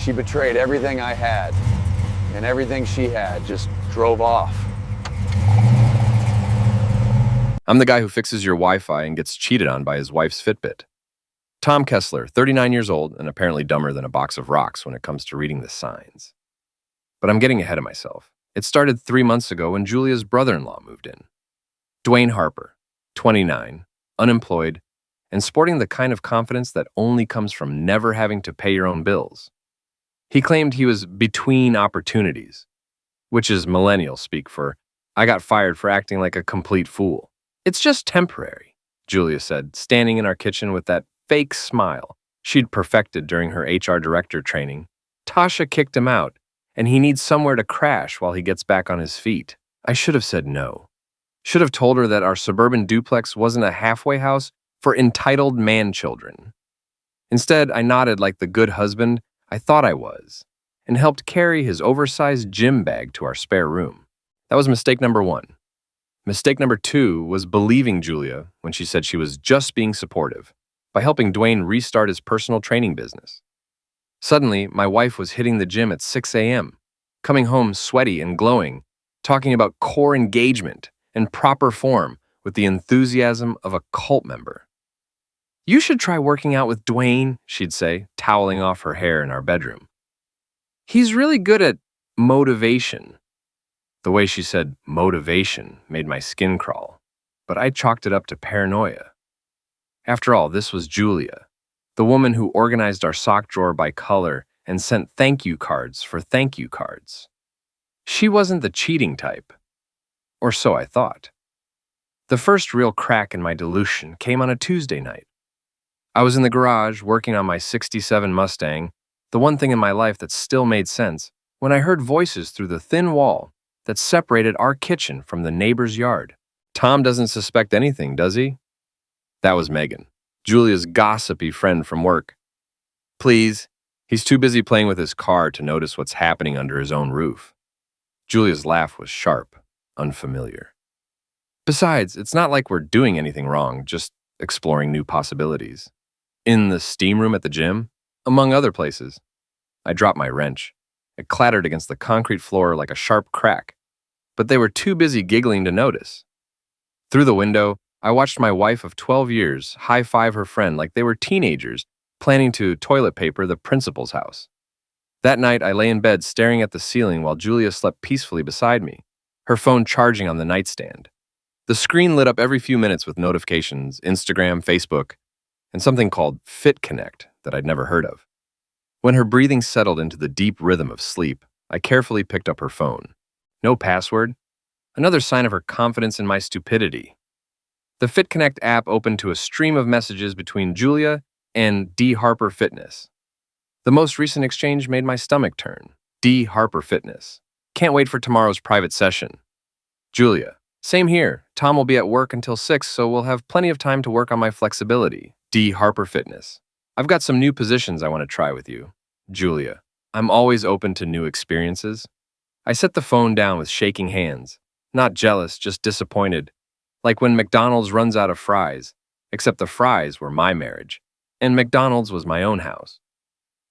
she betrayed everything I had, and everything she had, just drove off. I'm the guy who fixes your Wi-Fi and gets cheated on by his wife's Fitbit. Tom Kessler, 39 years old and apparently dumber than a box of rocks when it comes to reading the signs. But I'm getting ahead of myself. It started 3 months ago when Julia's brother-in-law moved in. Dwayne Harper, 29, unemployed, and sporting the kind of confidence that only comes from never having to pay your own bills. He claimed he was between opportunities, which is millennial speak for, I got fired for acting like a complete fool. It's just temporary, Julia said, standing in our kitchen with that fake smile she'd perfected during her HR director training. Tasha kicked him out, and he needs somewhere to crash while he gets back on his feet. I should have said no. Should have told her that our suburban duplex wasn't a halfway house for entitled man-children. Instead, I nodded like the good husband I thought I was, and helped carry his oversized gym bag to our spare room. That was mistake number 1. Mistake number 2 was believing Julia when she said she was just being supportive by helping Dwayne restart his personal training business. Suddenly, my wife was hitting the gym at 6 a.m., coming home sweaty and glowing, talking about core engagement and proper form with the enthusiasm of a cult member. You should try working out with Dwayne, she'd say, toweling off her hair in our bedroom. He's really good at motivation. The way she said motivation made my skin crawl, but I chalked it up to paranoia. After all, this was Julia, the woman who organized our sock drawer by color and sent thank you cards for thank you cards. She wasn't the cheating type, or so I thought. The first real crack in my delusion came on a Tuesday night. I was in the garage working on my '67 Mustang, the one thing in my life that still made sense, when I heard voices through the thin wall that separated our kitchen from the neighbor's yard. Tom doesn't suspect anything, does he? That was Megan, Julia's gossipy friend from work. Please, he's too busy playing with his car to notice what's happening under his own roof. Julia's laugh was sharp, unfamiliar. Besides, it's not like we're doing anything wrong, just exploring new possibilities. In the steam room at the gym, among other places. I dropped my wrench. It clattered against the concrete floor like a sharp crack, but they were too busy giggling to notice. Through the window, I watched my wife of 12 years high-five her friend like they were teenagers planning to toilet paper the principal's house. That night, I lay in bed staring at the ceiling while Julia slept peacefully beside me, her phone charging on the nightstand. The screen lit up every few minutes with notifications, Instagram, Facebook, and something called Fit Connect that I'd never heard of. When her breathing settled into the deep rhythm of sleep, I carefully picked up her phone. No password. Another sign of her confidence in my stupidity. The Fit Connect app opened to a stream of messages between Julia and D. Harper Fitness. The most recent exchange made my stomach turn. D. Harper Fitness. Can't wait for tomorrow's private session. Julia. Same here. Tom will be at work until 6, so we'll have plenty of time to work on my flexibility. D. Harper Fitness. I've got some new positions I want to try with you. Julia. I'm always open to new experiences. I set the phone down with shaking hands. Not jealous, just disappointed. Like when McDonald's runs out of fries, except the fries were my marriage, and McDonald's was my own house.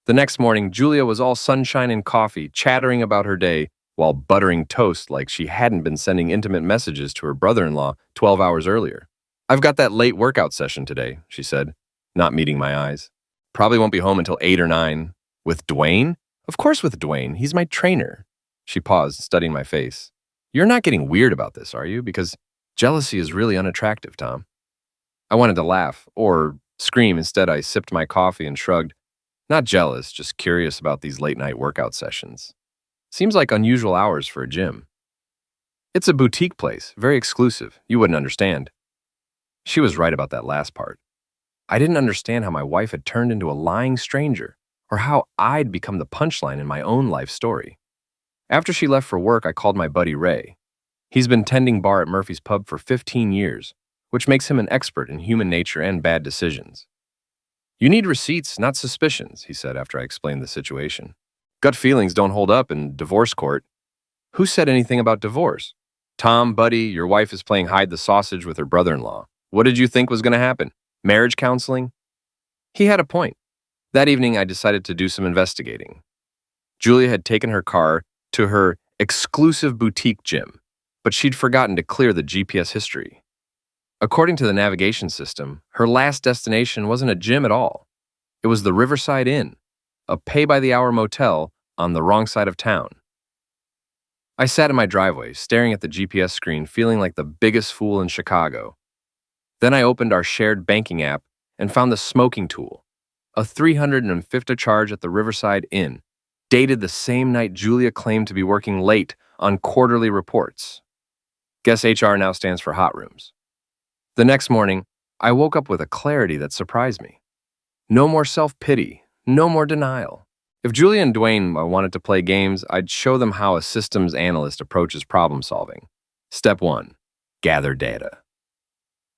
The next morning, Julia was all sunshine and coffee, chattering about her day, while buttering toast like she hadn't been sending intimate messages to her brother-in-law 12 hours earlier. I've got that late workout session today, she said, not meeting my eyes. Probably won't be home until 8 or 9. With Dwayne? Of course with Dwayne. He's my trainer. She paused, studying my face. You're not getting weird about this, are you? Because jealousy is really unattractive, Tom. I wanted to laugh, or scream. Instead, I sipped my coffee and shrugged. Not jealous, just curious about these late-night workout sessions. Seems like unusual hours for a gym. It's a boutique place, very exclusive. You wouldn't understand. She was right about that last part. I didn't understand how my wife had turned into a lying stranger, or how I'd become the punchline in my own life story. After she left for work, I called my buddy Ray. He's been tending bar at Murphy's Pub for 15 years, which makes him an expert in human nature and bad decisions. You need receipts, not suspicions, he said after I explained the situation. Gut feelings don't hold up in divorce court. Who said anything about divorce? Tom, buddy, your wife is playing hide the sausage with her brother-in-law. What did you think was going to happen? Marriage counseling? He had a point. That evening, I decided to do some investigating. Julia had taken her car to her exclusive boutique gym, but she'd forgotten to clear the GPS history. According to the navigation system, her last destination wasn't a gym at all. It was the Riverside Inn, a pay-by-the-hour motel on the wrong side of town. I sat in my driveway, staring at the GPS screen, feeling like the biggest fool in Chicago. Then I opened our shared banking app and found the smoking tool, a $350 charge at the Riverside Inn, dated the same night Julia claimed to be working late on quarterly reports. Guess HR now stands for hot rooms. The next morning, I woke up with a clarity that surprised me. No more self-pity, no more denial. If Julia and Dwayne wanted to play games, I'd show them how a systems analyst approaches problem solving. Step 1. Gather data.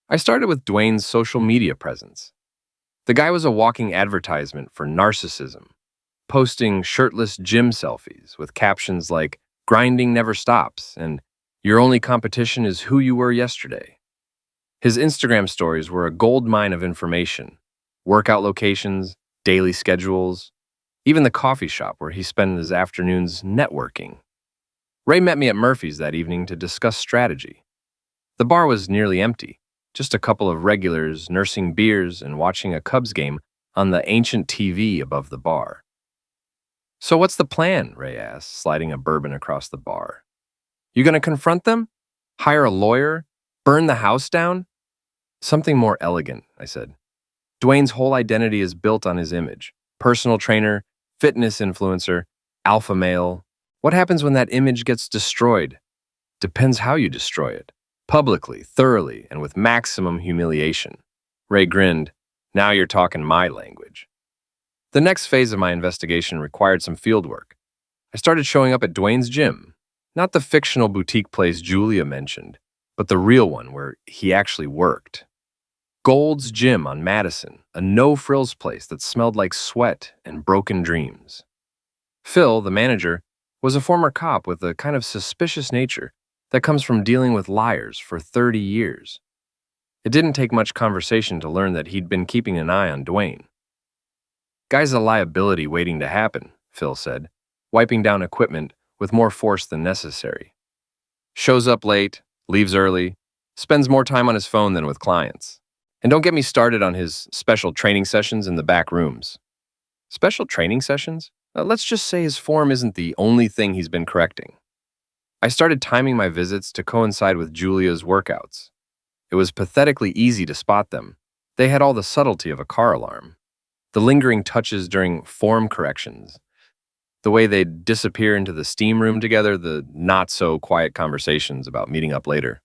I started with Dwayne's social media presence. The guy was a walking advertisement for narcissism, posting shirtless gym selfies with captions like, "Grinding never stops," and "Your only competition is who you were yesterday." His Instagram stories were a goldmine of information: workout locations, daily schedules, even the coffee shop where he spent his afternoons networking. Ray met me at Murphy's that evening to discuss strategy. The bar was nearly empty, just a couple of regulars nursing beers and watching a Cubs game on the ancient TV above the bar. "So what's the plan?" Ray asked, sliding a bourbon across the bar. "You gonna confront them? Hire a lawyer? Burn the house down?" "Something more elegant," I said. "Dwayne's whole identity is built on his image. Personal trainer, fitness influencer, alpha male. What happens when that image gets destroyed? Depends how you destroy it. Publicly, thoroughly, and with maximum humiliation." Ray grinned. "Now you're talking my language." The next phase of my investigation required some field work. I started showing up at Dwayne's gym, not the fictional boutique place Julia mentioned, but the real one where he actually worked. Gold's Gym on Madison, a no-frills place that smelled like sweat and broken dreams. Phil, the manager, was a former cop with a kind of suspicious nature that comes from dealing with liars for 30 years. It didn't take much conversation to learn that he'd been keeping an eye on Dwayne. "Guy's a liability waiting to happen," Phil said, wiping down equipment with more force than necessary. "Shows up late, leaves early, spends more time on his phone than with clients. And don't get me started on his special training sessions in the back rooms." "Special training sessions?" Let's just say his form isn't the only thing he's been correcting. I started timing my visits to coincide with Julia's workouts. It was pathetically easy to spot them. They had all the subtlety of a car alarm. The lingering touches during form corrections, the way they'd disappear into the steam room together, the not-so-quiet conversations about meeting up later.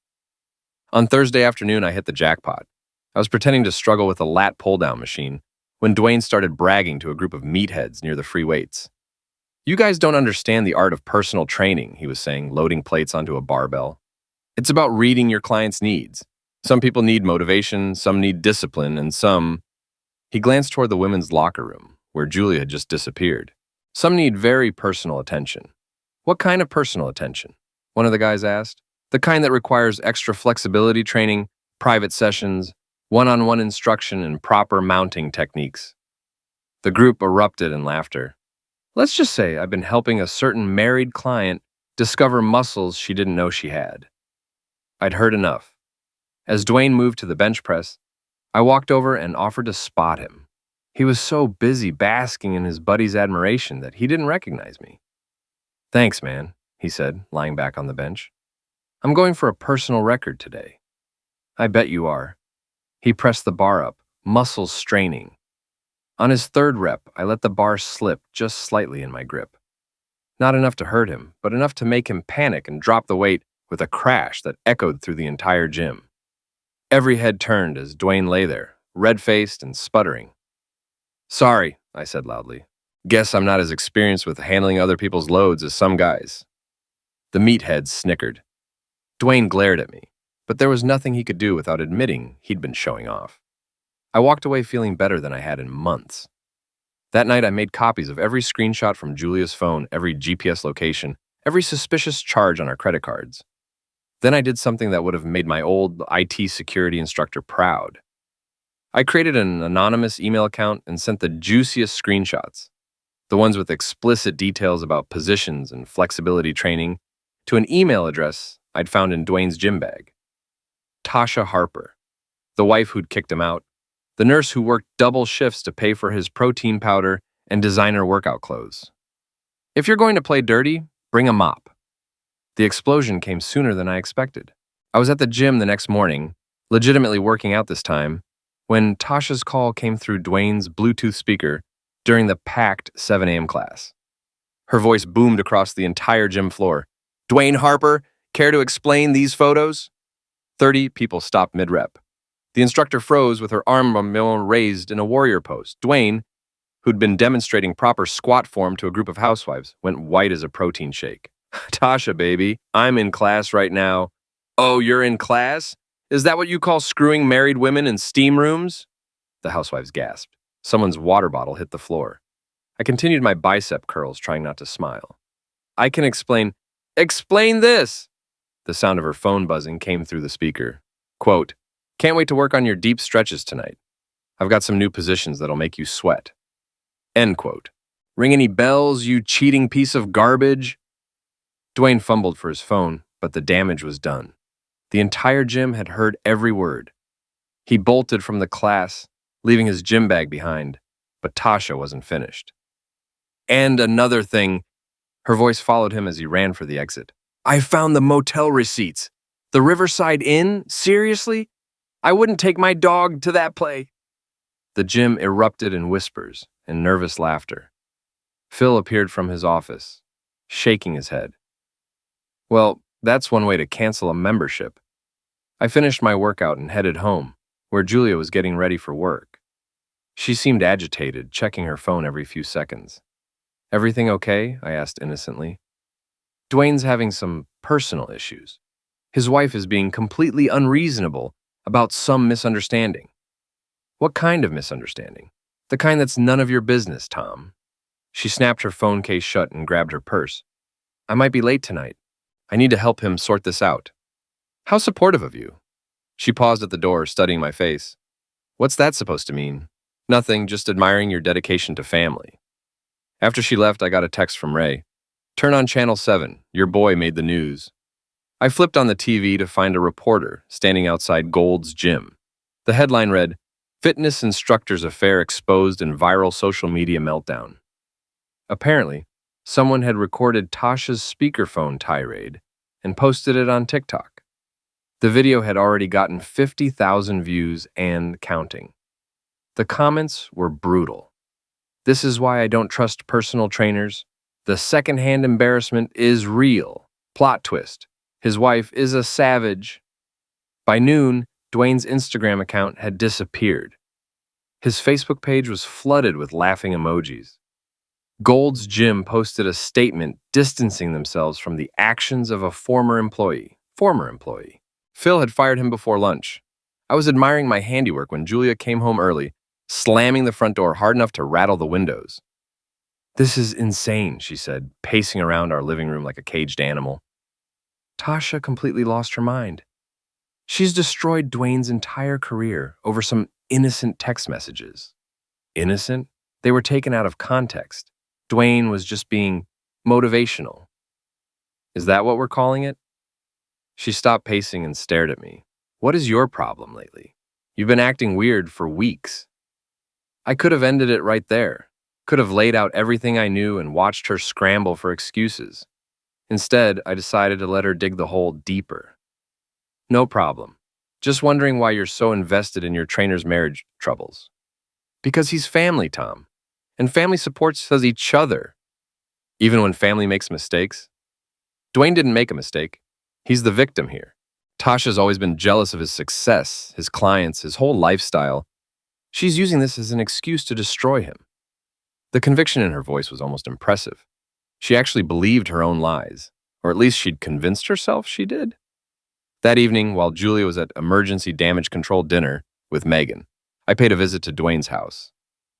On Thursday afternoon, I hit the jackpot. I was pretending to struggle with a lat pull-down machine when Dwayne started bragging to a group of meatheads near the free weights. "You guys don't understand the art of personal training," he was saying, loading plates onto a barbell. "It's about reading your client's needs. Some people need motivation, some need discipline, and some..." He glanced toward the women's locker room, where Julia had just disappeared. "Some need very personal attention." "What kind of personal attention?" one of the guys asked. "The kind that requires extra flexibility training, private sessions, one-on-one instruction, and proper mounting techniques." The group erupted in laughter. "Let's just say I've been helping a certain married client discover muscles she didn't know she had." I'd heard enough. As Dwayne moved to the bench press, I walked over and offered to spot him. He was so busy basking in his buddy's admiration that he didn't recognize me. "Thanks, man," he said, lying back on the bench. "I'm going for a personal record today." "I bet you are." He pressed the bar up, muscles straining. On his third rep, I let the bar slip just slightly in my grip. Not enough to hurt him, but enough to make him panic and drop the weight with a crash that echoed through the entire gym. Every head turned as Dwayne lay there, red-faced and sputtering. "Sorry," I said loudly. "Guess I'm not as experienced with handling other people's loads as some guys." The meatheads snickered. Dwayne glared at me, but there was nothing he could do without admitting he'd been showing off. I walked away feeling better than I had in months. That night, I made copies of every screenshot from Julia's phone, every GPS location, every suspicious charge on our credit cards. Then I did something that would have made my old IT security instructor proud. I created an anonymous email account and sent the juiciest screenshots. the ones with explicit details about positions and flexibility training, to an email address I'd found in Dwayne's gym bag. Tasha Harper, the wife who'd kicked him out, the nurse who worked double shifts to pay for his protein powder and designer workout clothes. If you're going to play dirty, bring a mop. The explosion came sooner than I expected. I was at the gym the next morning, legitimately working out this time, when Tasha's call came through Dwayne's Bluetooth speaker during the packed 7 a.m. class. Her voice boomed across the entire gym floor. "Dwayne Harper, care to explain these photos?" 30 people stopped mid-rep. The instructor froze with her arm raised in a warrior pose. Dwayne, who'd been demonstrating proper squat form to a group of housewives, went white as a protein shake. "Tasha, baby, I'm in class right now." "Oh, you're in class? Is that what you call screwing married women in steam rooms?" The housewives gasped. Someone's water bottle hit the floor. I continued my bicep curls, trying not to smile. "I can explain." "Explain this!" The sound of her phone buzzing came through the speaker. Quote, "Can't wait to work on your deep stretches tonight. I've got some new positions that'll make you sweat." End quote. "Ring any bells, you cheating piece of garbage?" Dwayne fumbled for his phone, but the damage was done. The entire gym had heard every word. He bolted from the class, leaving his gym bag behind, but Tasha wasn't finished. "And another thing," her voice followed him as he ran for the exit. "I found the motel receipts. The Riverside Inn? Seriously? I wouldn't take my dog to that play." The gym erupted in whispers and nervous laughter. Phil appeared from his office, shaking his head. "Well, that's one way to cancel a membership." I finished my workout and headed home, where Julia was getting ready for work. She seemed agitated, checking her phone every few seconds. "Everything okay?" I asked innocently. "Dwayne's having some personal issues. His wife is being completely unreasonable about some misunderstanding." "What kind of misunderstanding?" "The kind that's none of your business, Tom." She snapped her phone case shut and grabbed her purse. "I might be late tonight. I need to help him sort this out." "How supportive of you." She paused at the door, studying my face. "What's that supposed to mean?" "Nothing, just admiring your dedication to family." After she left, I got a text from Ray. "Turn on Channel 7. Your boy made the news." I flipped on the TV to find a reporter standing outside Gold's gym. The headline read, "Fitness Instructor's Affair Exposed in Viral Social Media Meltdown." Apparently, someone had recorded Tasha's speakerphone tirade and posted it on TikTok. The video had already gotten 50,000 views and counting. The comments were brutal. "This is why I don't trust personal trainers. The secondhand embarrassment is real. Plot twist. His wife is a savage." By noon, Dwayne's Instagram account had disappeared. His Facebook page was flooded with laughing emojis. Gold's Gym posted a statement distancing themselves from the actions of a former employee. Phil had fired him before lunch. I was admiring my handiwork when Julia came home early, slamming the front door hard enough to rattle the windows. "This is insane," she said, pacing around our living room like a caged animal. Tasha completely lost her mind. She's destroyed Dwayne's entire career over some innocent text messages. Innocent? They were taken out of context. Dwayne was just being motivational. Is that what we're calling it? She stopped pacing and stared at me. "What is your problem lately? You've been acting weird for weeks." I could have ended it right there. Could have laid out everything I knew and watched her scramble for excuses. Instead, I decided to let her dig the hole deeper. "No problem. Just wondering why you're so invested in your trainer's marriage troubles." "Because he's family, Tom. And family supports each other. Even when family makes mistakes." Dwayne didn't make a mistake. He's the victim here. Tasha's always been jealous of his success, his clients, his whole lifestyle. She's using this as an excuse to destroy him. The conviction in her voice was almost impressive. She actually believed her own lies, or at least she'd convinced herself she did. That evening, while Julia was at emergency damage control dinner with Megan, I paid a visit to Dwayne's house.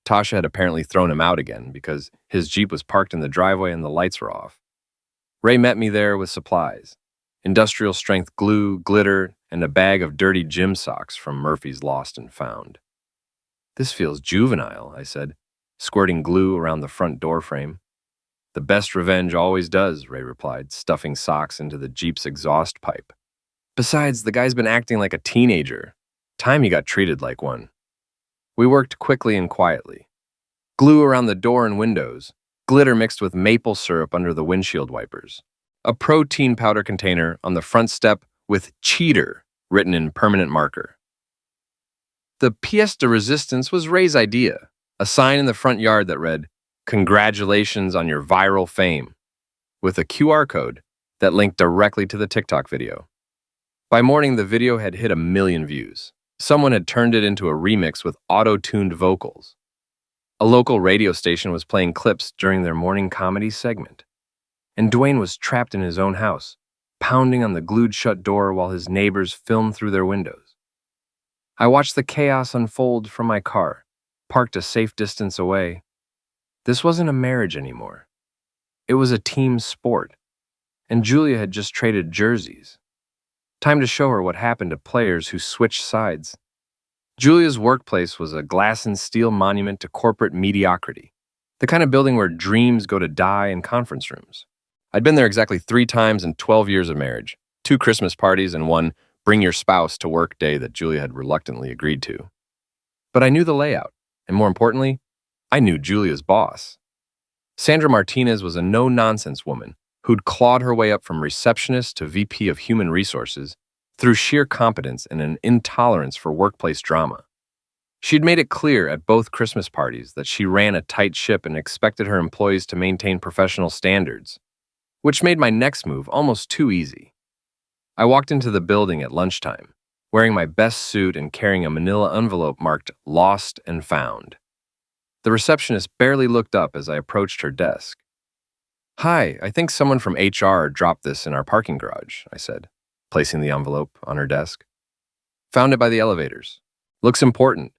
Tasha had apparently thrown him out again because his Jeep was parked in the driveway and the lights were off. Ray met me there with supplies: industrial-strength glue, glitter, and a bag of dirty gym socks from Murphy's Lost and Found. "This feels juvenile," I said. squirting glue around the front door frame. The best revenge always does, Ray replied, stuffing socks into the Jeep's exhaust pipe. Besides, the guy's been acting like a teenager. Time he got treated like one. We worked quickly and quietly. Glue around the door and windows, glitter mixed with maple syrup under the windshield wipers, a protein powder container on the front step with cheater written in permanent marker. The pièce de resistance was Ray's idea, a sign in the front yard that read, "Congratulations on your viral fame," with a QR code that linked directly to the TikTok video. By morning, the video had hit 1 million views. Someone had turned it into a remix with auto-tuned vocals. A local radio station was playing clips during their morning comedy segment. And Dwayne was trapped in his own house, pounding on the glued-shut door while his neighbors filmed through their windows. I watched the chaos unfold from my car, parked a safe distance away. This wasn't a marriage anymore. It was a team sport, and Julia had just traded jerseys. Time to show her what happened to players who switched sides. Julia's workplace was a glass and steel monument to corporate mediocrity, the kind of building where dreams go to die in conference rooms. I'd been there exactly 3 times in 12 years of marriage, 2 Christmas parties and 1 bring your spouse to work day that Julia had reluctantly agreed to. But I knew the layout, and more importantly, I knew Julia's boss. Sandra Martinez was a no-nonsense woman who'd clawed her way up from receptionist to VP of Human Resources through sheer competence and an intolerance for workplace drama. She'd made it clear at both Christmas parties that she ran a tight ship and expected her employees to maintain professional standards, which made my next move almost too easy. I walked into the building at lunchtime, wearing my best suit and carrying a manila envelope marked "Lost and Found." The receptionist barely looked up as I approached her desk. "Hi, I think someone from HR dropped this in our parking garage," I said, placing the envelope on her desk. "Found it by the elevators. Looks important."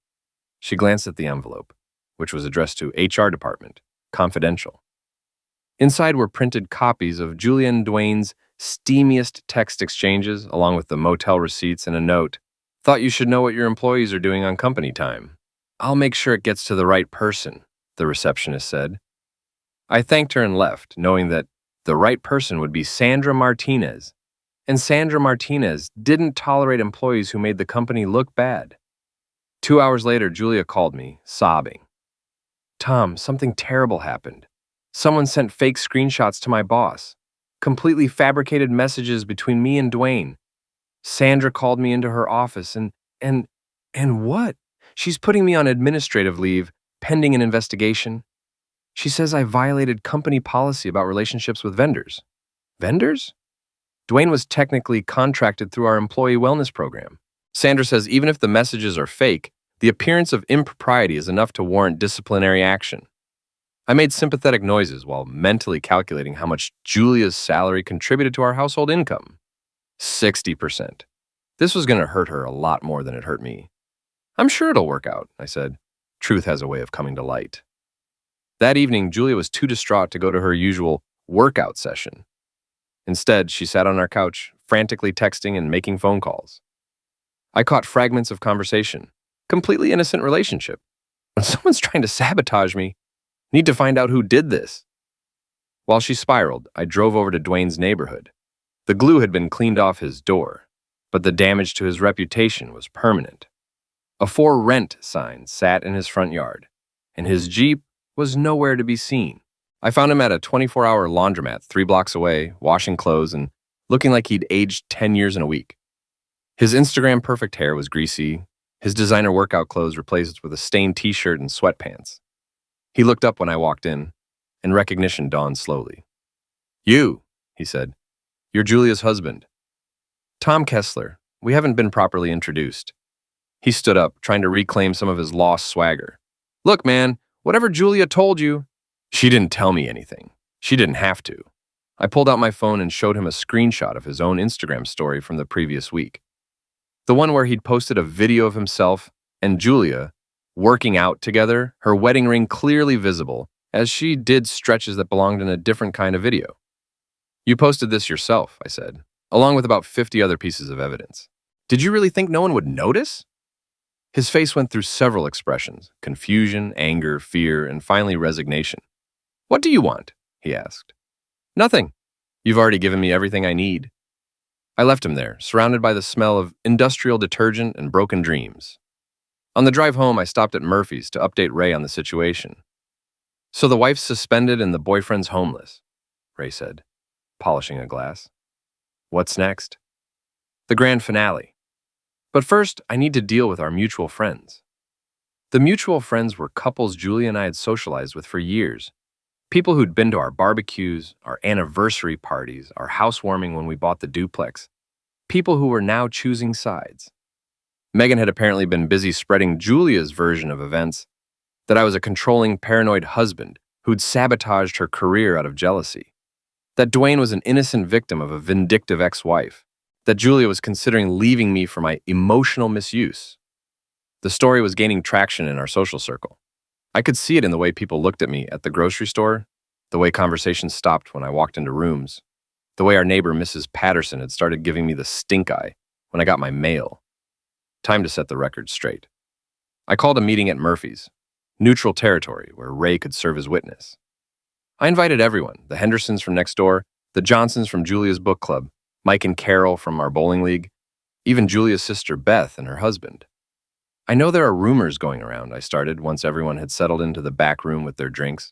She glanced at the envelope, which was addressed to HR department, confidential. Inside were printed copies of Julia and Dwayne's steamiest text exchanges, along with the motel receipts and a note. "Thought you should know what your employees are doing on company time. I'll make sure it gets to the right person," the receptionist said. I thanked her and left, knowing that the right person would be Sandra Martinez, and Sandra Martinez didn't tolerate employees who made the company look bad. 2 hours later, Julia called me, sobbing. "Tom, something terrible happened. Someone sent fake screenshots to my boss, completely fabricated messages between me and Dwayne. Sandra called me into her office and what? She's putting me on administrative leave, pending an investigation. She says I violated company policy about relationships with vendors." Vendors? Dwayne was technically contracted through our employee wellness program. Sandra says even if the messages are fake, the appearance of impropriety is enough to warrant disciplinary action. I made sympathetic noises while mentally calculating how much Julia's salary contributed to our household income. 60%. This was going to hurt her a lot more than it hurt me. "I'm sure it'll work out," I said. Truth has a way of coming to light. That evening, Julia was too distraught to go to her usual workout session. Instead, she sat on our couch, frantically texting and making phone calls. I caught fragments of conversation. Completely innocent relationship. When someone's trying to sabotage me, need to find out who did this. While she spiraled, I drove over to Dwayne's neighborhood. The glue had been cleaned off his door, but the damage to his reputation was permanent. A "For Rent" sign sat in his front yard, and his Jeep was nowhere to be seen. I found him at a 24-hour laundromat 3 blocks away, washing clothes and looking like he'd aged 10 years in a week. His Instagram-perfect hair was greasy, his designer workout clothes replaced with a stained t-shirt and sweatpants. He looked up when I walked in, and recognition dawned slowly. "You," he said. "You're Julia's husband." "Tom Kessler. We haven't been properly introduced." He stood up, trying to reclaim some of his lost swagger. "Look, man, whatever Julia told you..." She didn't tell me anything. She didn't have to. I pulled out my phone and showed him a screenshot of his own Instagram story from the previous week. The one where he'd posted a video of himself and Julia working out together, her wedding ring clearly visible, as she did stretches that belonged in a different kind of video. "You posted this yourself," I said, along with about 50 other pieces of evidence. "Did you really think no one would notice?" His face went through several expressions: confusion, anger, fear, and finally resignation. "What do you want?" he asked. "Nothing. You've already given me everything I need." I left him there, surrounded by the smell of industrial detergent and broken dreams. On the drive home, I stopped at Murphy's to update Ray on the situation. "So the wife's suspended and the boyfriend's homeless," Ray said, polishing a glass. "What's next?" "The grand finale. But first, I need to deal with our mutual friends." The mutual friends were couples Julia and I had socialized with for years. People who'd been to our barbecues, our anniversary parties, our housewarming when we bought the duplex. People who were now choosing sides. Megan had apparently been busy spreading Julia's version of events, that I was a controlling, paranoid husband who'd sabotaged her career out of jealousy. That Dwayne was an innocent victim of a vindictive ex-wife. That Julia was considering leaving me for my emotional misuse. The story was gaining traction in our social circle. I could see it in the way people looked at me at the grocery store, the way conversations stopped when I walked into rooms, the way our neighbor Mrs. Patterson had started giving me the stink eye when I got my mail. Time to set the record straight. I called a meeting at Murphy's, neutral territory where Ray could serve as witness. I invited everyone, the Hendersons from next door, the Johnsons from Julia's book club, Mike and Carol from our bowling league, even Julia's sister Beth and her husband. "I know there are rumors going around," I started once everyone had settled into the back room with their drinks.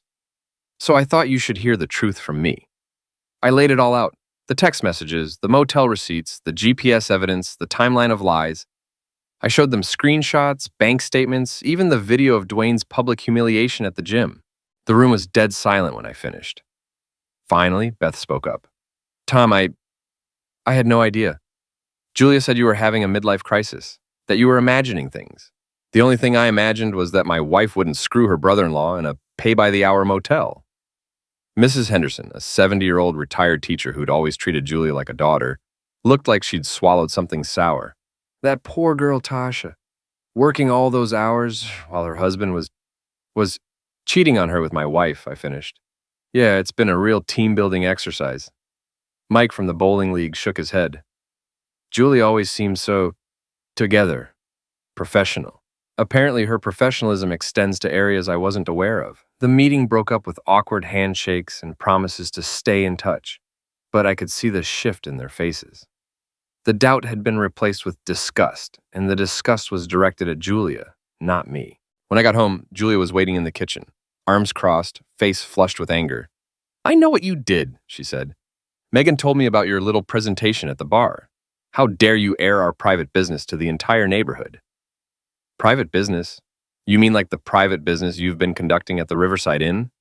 "So I thought you should hear the truth from me." I laid it all out: the text messages, the motel receipts, the GPS evidence, the timeline of lies. I showed them screenshots, bank statements, even the video of Dwayne's public humiliation at the gym. The room was dead silent when I finished. Finally, Beth spoke up. "Tom, I had no idea. Julia said you were having a midlife crisis, that you were imagining things. The only thing I imagined was that my wife wouldn't screw her brother-in-law in a pay-by-the-hour motel." Mrs. Henderson, a 70-year-old retired teacher who'd always treated Julia like a daughter, looked like she'd swallowed something sour. "That poor girl Tasha, working all those hours while her husband was cheating on her with my wife," I finished. "Yeah, it's been a real team-building exercise." Mike from the bowling league shook his head. "Julie always seemed so together, professional." Apparently, her professionalism extends to areas I wasn't aware of. The meeting broke up with awkward handshakes and promises to stay in touch, but I could see the shift in their faces. The doubt had been replaced with disgust, and the disgust was directed at Julia, not me. When I got home, Julia was waiting in the kitchen, arms crossed, face flushed with anger. "I know what you did," she said. "Megan told me about your little presentation at the bar. How dare you air our private business to the entire neighborhood?" "Private business? You mean like the private business you've been conducting at the Riverside Inn?"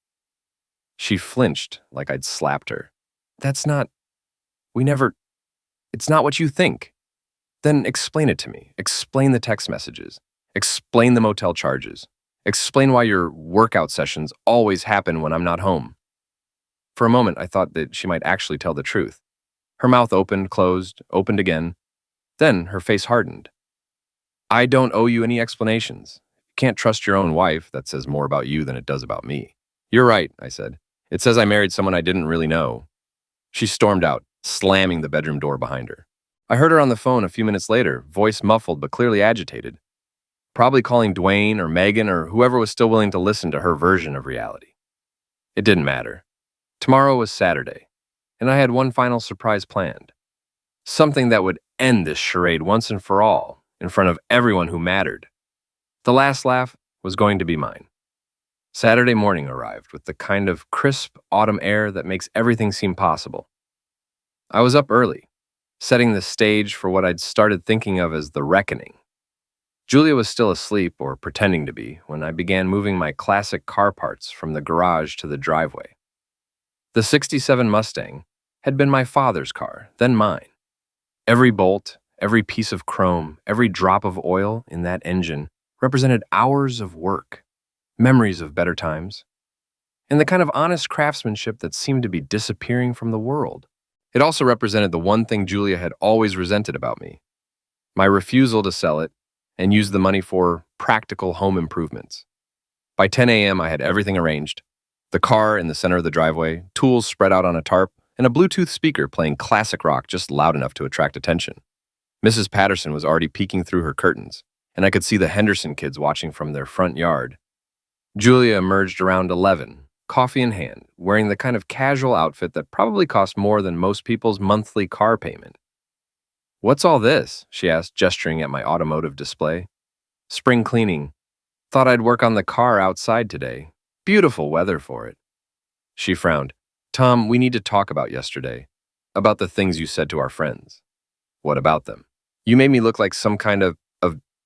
She flinched like I'd slapped her. It's not what you think." "Then explain it to me. Explain the text messages. Explain the motel charges. Explain why your workout sessions always happen when I'm not home." For a moment, I thought that she might actually tell the truth. Her mouth opened, closed, opened again. Then her face hardened. "I don't owe you any explanations. You can't trust your own wife. That says more about you than it does about me." "You're right," I said. "It says I married someone I didn't really know." She stormed out, slamming the bedroom door behind her. I heard her on the phone a few minutes later, voice muffled but clearly agitated, probably calling Dwayne or Megan or whoever was still willing to listen to her version of reality. It didn't matter. Tomorrow was Saturday, and I had one final surprise planned. Something that would end this charade once and for all, in front of everyone who mattered. The last laugh was going to be mine. Saturday morning arrived with the kind of crisp autumn air that makes everything seem possible. I was up early, setting the stage for what I'd started thinking of as the reckoning. Julia was still asleep, or pretending to be, when I began moving my classic car parts from the garage to the driveway. The '67 Mustang had been my father's car, then mine. Every bolt, every piece of chrome, every drop of oil in that engine represented hours of work, memories of better times, and the kind of honest craftsmanship that seemed to be disappearing from the world. It also represented the one thing Julia had always resented about me: my refusal to sell it and use the money for practical home improvements. By 10 a.m., I had everything arranged: the car in the center of the driveway, tools spread out on a tarp, and a Bluetooth speaker playing classic rock just loud enough to attract attention. Mrs. Patterson was already peeking through her curtains, and I could see the Henderson kids watching from their front yard. Julia emerged around 11, coffee in hand, wearing the kind of casual outfit that probably cost more than most people's monthly car payment. "What's all this?" she asked, gesturing at my automotive display. "Spring cleaning. Thought I'd work on the car outside today. Beautiful weather for it." She frowned. "Tom, we need to talk about yesterday. About the things you said to our friends." "What about them?" "You made me look like some kind of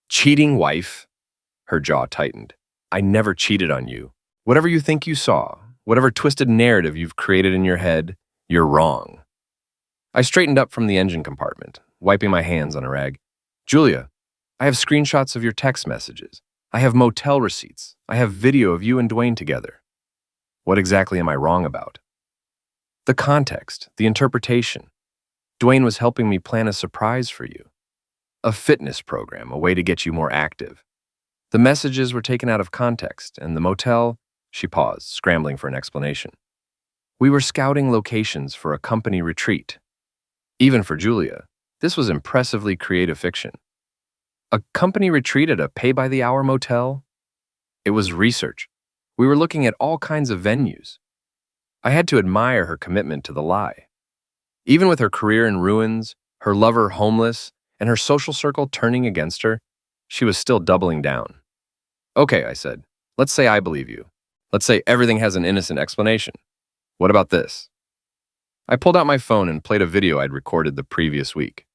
cheating wife." Her jaw tightened. "I never cheated on you. Whatever you think you saw, whatever twisted narrative you've created in your head, you're wrong." I straightened up from the engine compartment, wiping my hands on a rag. "Julia, I have screenshots of your text messages. I have motel receipts. I have video of you and Dwayne together." "What exactly am I wrong about?" "The context, the interpretation. Dwayne was helping me plan a surprise for you. A fitness program, a way to get you more active. The messages were taken out of context, and the motel—" She paused, scrambling for an explanation. "We were scouting locations for a company retreat." Even for Julia, this was impressively creative fiction. A company retreat at a pay-by-the-hour motel? It was research. We were looking at all kinds of venues. I had to admire her commitment to the lie. Even with her career in ruins, her lover homeless, and her social circle turning against her, she was still doubling down. "Okay," I said. "Let's say I believe you. Let's say everything has an innocent explanation. What about this?" I pulled out my phone and played a video I'd recorded the previous week.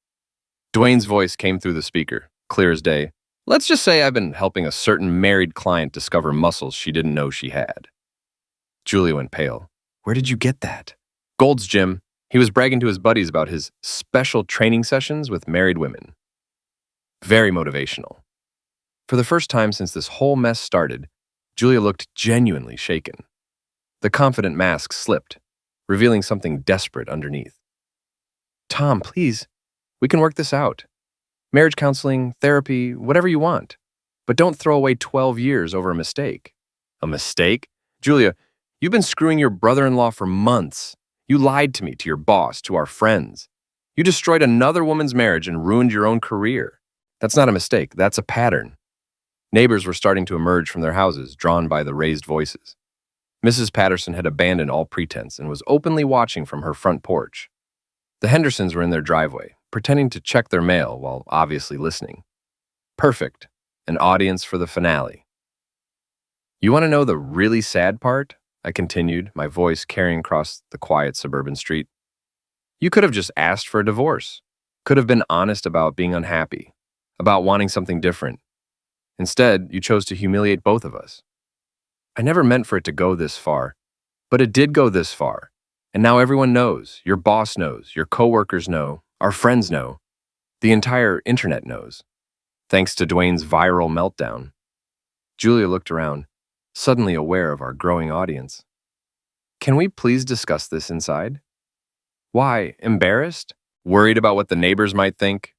Dwayne's voice came through the speaker, clear as day. "Let's just say I've been helping a certain married client discover muscles she didn't know she had." Julia went pale. "Where did you get that?" "Gold's Gym. He was bragging to his buddies about his special training sessions with married women." Very motivational. For the first time since this whole mess started, Julia looked genuinely shaken. The confident mask slipped, revealing something desperate underneath. "Tom, please, we can work this out. Marriage counseling, therapy, whatever you want. But don't throw away 12 years over a mistake." "A mistake? Julia, you've been screwing your brother-in-law for months. You lied to me, to your boss, to our friends. You destroyed another woman's marriage and ruined your own career. That's not a mistake, that's a pattern." Neighbors were starting to emerge from their houses, drawn by the raised voices. Mrs. Patterson had abandoned all pretense and was openly watching from her front porch. The Hendersons were in their driveway, pretending to check their mail while obviously listening. Perfect. An audience for the finale. "You want to know the really sad part?" I continued, my voice carrying across the quiet suburban street. "You could have just asked for a divorce. Could have been honest about being unhappy, about wanting something different. Instead, you chose to humiliate both of us. I never meant for it to go this far, but it did go this far. And now everyone knows. Your boss knows. Your coworkers know. Our friends know. The entire internet knows. Thanks to Dwayne's viral meltdown." Julia looked around, suddenly aware of our growing audience. "Can we please discuss this inside?" "Why? Embarrassed? Worried about what the neighbors might think?"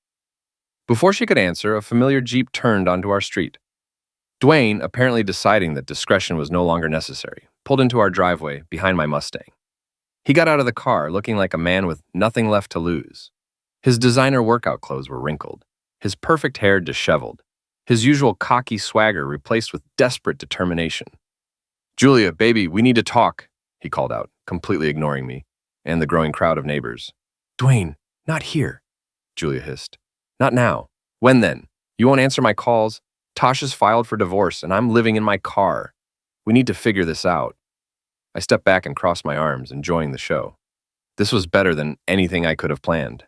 Before she could answer, a familiar Jeep turned onto our street. Dwayne, apparently deciding that discretion was no longer necessary, pulled into our driveway behind my Mustang. He got out of the car looking like a man with nothing left to lose. His designer workout clothes were wrinkled, his perfect hair disheveled, his usual cocky swagger replaced with desperate determination. "Julia, baby, we need to talk," he called out, completely ignoring me and the growing crowd of neighbors. "Dwayne, not here," Julia hissed. "Not now. When then? You won't answer my calls? Tasha's filed for divorce, and I'm living in my car. We need to figure this out." I stepped back and crossed my arms, enjoying the show. This was better than anything I could have planned.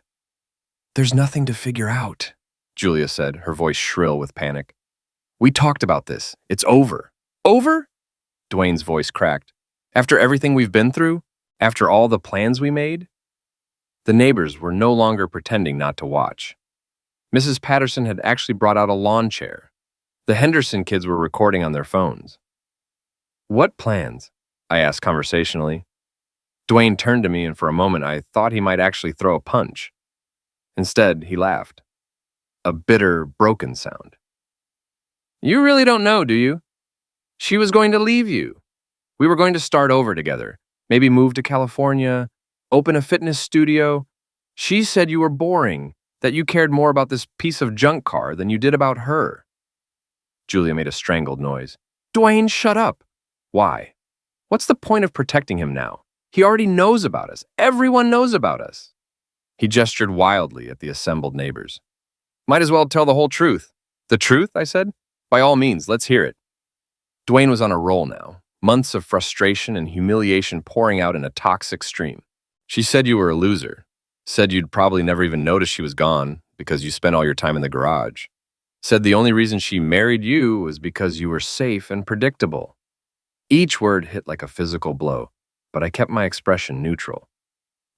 "There's nothing to figure out," Julia said, her voice shrill with panic. "We talked about this. It's over." "Over?" Dwayne's voice cracked. "After everything we've been through? After all the plans we made?" The neighbors were no longer pretending not to watch. Mrs. Patterson had actually brought out a lawn chair. The Henderson kids were recording on their phones. "What plans?" I asked conversationally. Dwayne turned to me, and for a moment I thought he might actually throw a punch. Instead, he laughed. A bitter, broken sound. "You really don't know, do you? She was going to leave you. We were going to start over together, maybe move to California, open a fitness studio. She said you were boring, that you cared more about this piece of junk car than you did about her. Julia made a strangled noise. Dwayne, shut up. Why? What's the point of protecting him now? He already knows about us. Everyone knows about us. He gestured wildly at the assembled neighbors. Might as well tell the whole truth. The truth, I said? By all means, let's hear it. Dwayne was on a roll now, months of frustration and humiliation pouring out in a toxic stream. She said you were a loser, said you'd probably never even notice she was gone because you spent all your time in the garage, said the only reason she married you was because you were safe and predictable. Each word hit like a physical blow, but I kept my expression neutral.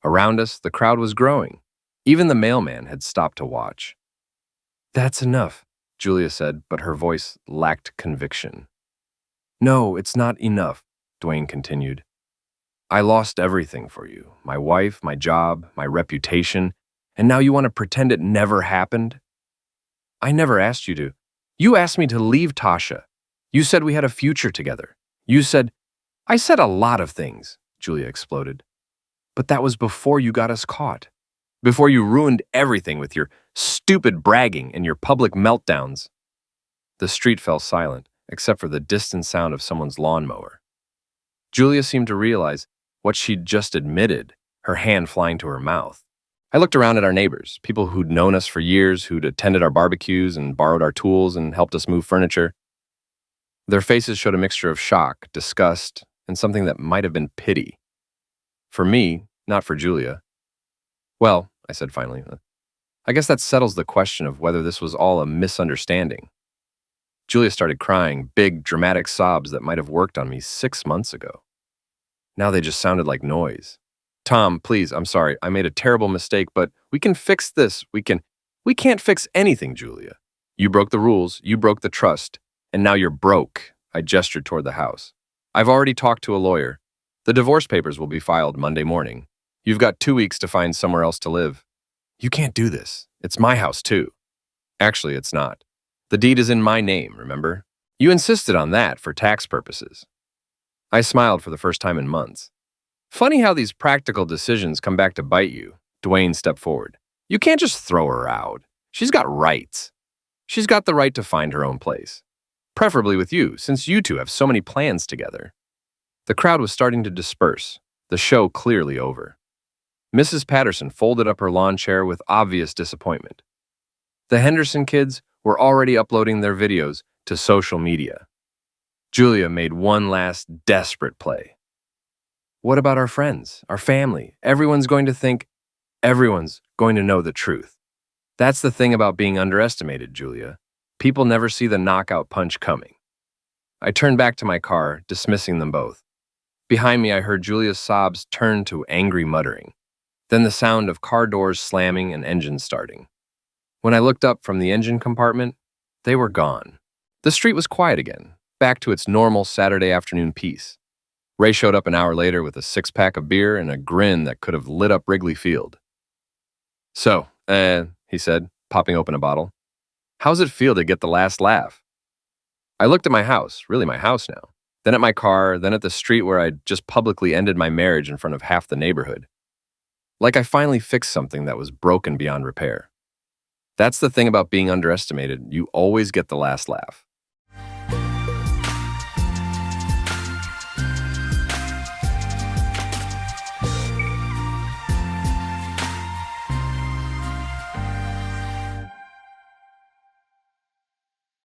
Around us, the crowd was growing. Even the mailman had stopped to watch. That's enough, Julia said, but her voice lacked conviction. No, it's not enough, Dwayne continued. I lost everything for you, my wife, my job, my reputation, and now you want to pretend it never happened? I never asked you to. You asked me to leave Tasha. You said we had a future together. I said a lot of things, Julia exploded. But that was before you got us caught. Before you ruined everything with your stupid bragging and your public meltdowns. The street fell silent, except for the distant sound of someone's lawnmower. Julia seemed to realize what she'd just admitted, her hand flying to her mouth. I looked around at our neighbors, people who'd known us for years, who'd attended our barbecues and borrowed our tools and helped us move furniture. Their faces showed a mixture of shock, disgust, and something that might have been pity. For me, not for Julia. Well, I said finally, I guess that settles the question of whether this was all a misunderstanding. Julia started crying, big, dramatic sobs that might have worked on me 6 months ago. Now they just sounded like noise. Tom, please, I'm sorry, I made a terrible mistake, but we can fix this. We can't fix anything, Julia. You broke the rules, you broke the trust, and now you're broke. I gestured toward the house. I've already talked to a lawyer. The divorce papers will be filed Monday morning. You've got 2 weeks to find somewhere else to live. You can't do this. It's my house, too. Actually, it's not. The deed is in my name, remember? You insisted on that for tax purposes. I smiled for the first time in months. Funny how these practical decisions come back to bite you. Dwayne stepped forward. You can't just throw her out. She's got rights. She's got the right to find her own place. Preferably with you, since you two have so many plans together. The crowd was starting to disperse, the show clearly over. Mrs. Patterson folded up her lawn chair with obvious disappointment. The Henderson kids were already uploading their videos to social media. Julia made one last desperate play. What about our friends, our family? Everyone's going to know the truth. That's the thing about being underestimated, Julia. People never see the knockout punch coming. I turned back to my car, dismissing them both. Behind me, I heard Julia's sobs turn to angry muttering, then the sound of car doors slamming and engines starting. When I looked up from the engine compartment, they were gone. The street was quiet again, back to its normal Saturday afternoon peace. Ray showed up an hour later with a 6-pack of beer and a grin that could have lit up Wrigley Field. So, he said, popping open a bottle. How's it feel to get the last laugh? I looked at my house, really my house now, then at my car, then at the street where I'd just publicly ended my marriage in front of half the neighborhood. Like I finally fixed something that was broken beyond repair. That's the thing about being underestimated. You always get the last laugh.